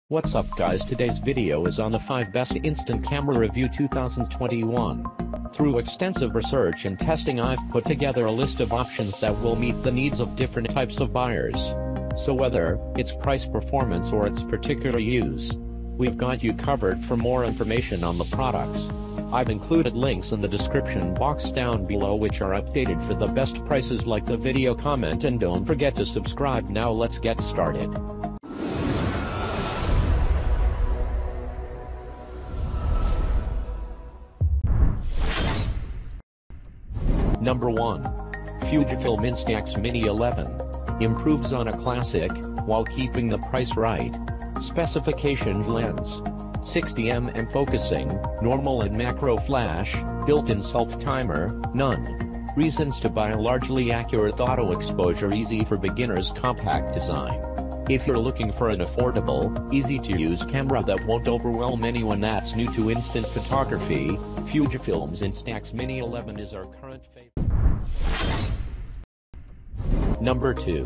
What's up guys, today's video is on the 5 best instant camera review 2021. Through extensive research and testing I've put together a list of options that will meet the needs of different types of buyers. So whether it's price, performance or its particular use, we've got you covered. For more information on the products, I've included links in the description box down below which are updated for the best prices. Like the video, comment and don't forget to subscribe. Now let's get started. Number 1. Fujifilm Instax Mini 11. Improves on a classic, while keeping the price right. Specification: lens, 60mm focusing, normal and macro flash, built-in self-timer, none. Reasons to buy: largely accurate auto exposure, easy for beginners, compact design. If you're looking for an affordable, easy-to-use camera that won't overwhelm anyone that's new to instant photography, Fujifilm's Instax Mini 11 is our current favorite. Number 2.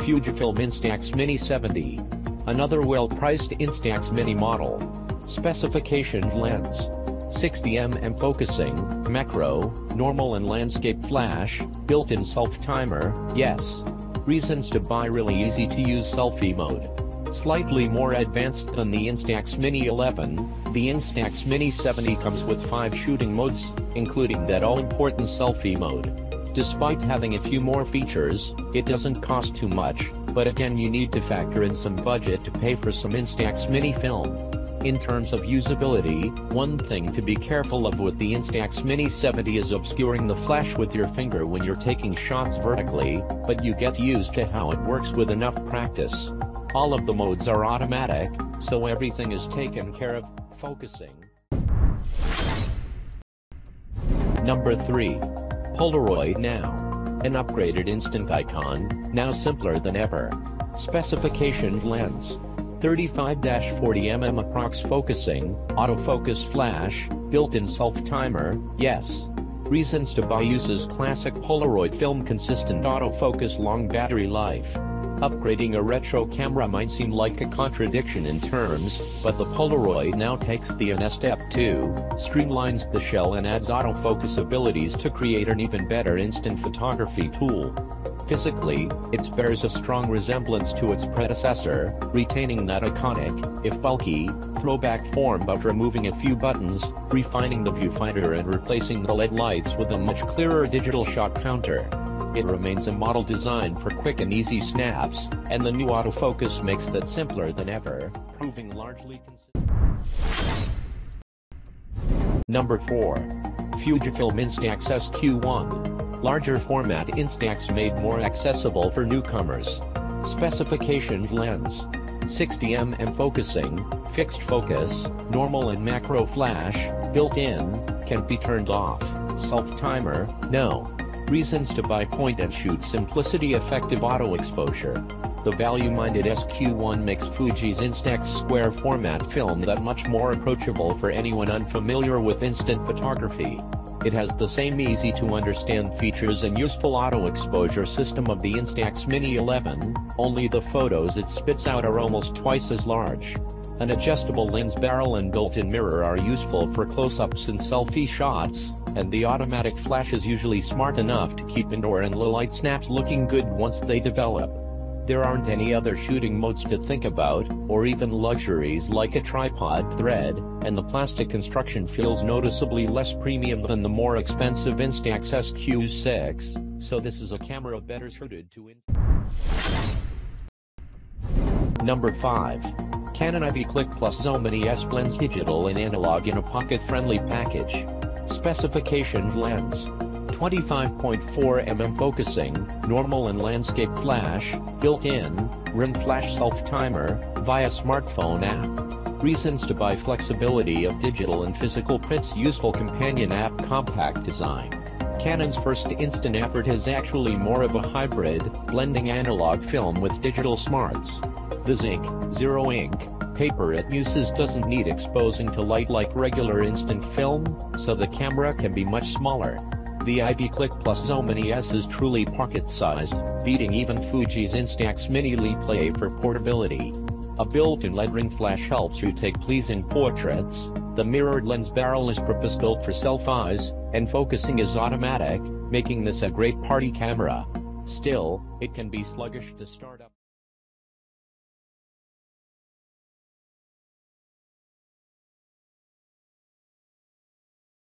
Fujifilm Instax Mini 70. Another well-priced Instax Mini model. Specification: lens, 60mm focusing, macro, normal and landscape flash, built-in self-timer, yes. Reasons to buy: really easy to use, selfie mode. Slightly more advanced than the Instax Mini 11, the Instax Mini 70 comes with 5 shooting modes, including that all-important selfie mode. Despite having a few more features, it doesn't cost too much, but again you need to factor in some budget to pay for some Instax Mini film. In terms of usability, one thing to be careful of with the Instax Mini 70 is obscuring the flash with your finger when you're taking shots vertically, but you get used to how it works with enough practice. All of the modes are automatic, so everything is taken care of. Focusing. Number 3. Polaroid Now. An upgraded instant icon, now simpler than ever. Specification: lens, 35-40mm approx focusing, autofocus flash, built-in self-timer, yes. Reasons to buy: uses classic Polaroid film, consistent autofocus, long battery life. Upgrading a retro camera might seem like a contradiction in terms, but the Polaroid Now takes the a step too, streamlines the shell and adds autofocus abilities to create an even better instant photography tool. Physically, it bears a strong resemblance to its predecessor, retaining that iconic, if bulky, throwback form but removing a few buttons, refining the viewfinder and replacing the LED lights with a much clearer digital shot counter. It remains a model designed for quick and easy snaps, and the new autofocus makes that simpler than ever, proving largely consistent. Number 4. Fujifilm Instax SQ1. Larger format Instax made more accessible for newcomers. Specification: lens, 60mm focusing, fixed focus, normal and macro flash, built-in, can be turned off, self-timer, no. Reasons to buy: point and shoot simplicity, effective auto exposure. The value-minded SQ1 makes Fuji's Instax square format film that much more approachable for anyone unfamiliar with instant photography. It has the same easy-to-understand features and useful auto-exposure system of the Instax Mini 11, only the photos it spits out are almost twice as large. An adjustable lens barrel and built-in mirror are useful for close-ups and selfie shots, and the automatic flash is usually smart enough to keep indoor and low-light snaps looking good once they develop. There aren't any other shooting modes to think about, or even luxuries like a tripod thread, and the plastic construction feels noticeably less premium than the more expensive Instax SQ6, so this is a camera better suited to Number 5. Canon IBIS Zoemini S blends digital and analog in a pocket-friendly package. Specification: lens, 25.4mm focusing, normal and landscape flash, built-in, rim flash self-timer, via smartphone app. Reasons to buy: flexibility of digital and physical prints, useful companion app, compact design. Canon's first instant effort is actually more of a hybrid, blending analog film with digital smarts. The zinc, zero ink, paper it uses doesn't need exposing to light like regular instant film, so the camera can be much smaller. The IBIS Zoemini S is truly pocket-sized, beating even Fuji's Instax Mini Play for portability. A built-in LED ring flash helps you take pleasing portraits. The mirrored lens barrel is purpose-built for selfies, and focusing is automatic, making this a great party camera. Still, it can be sluggish to start up.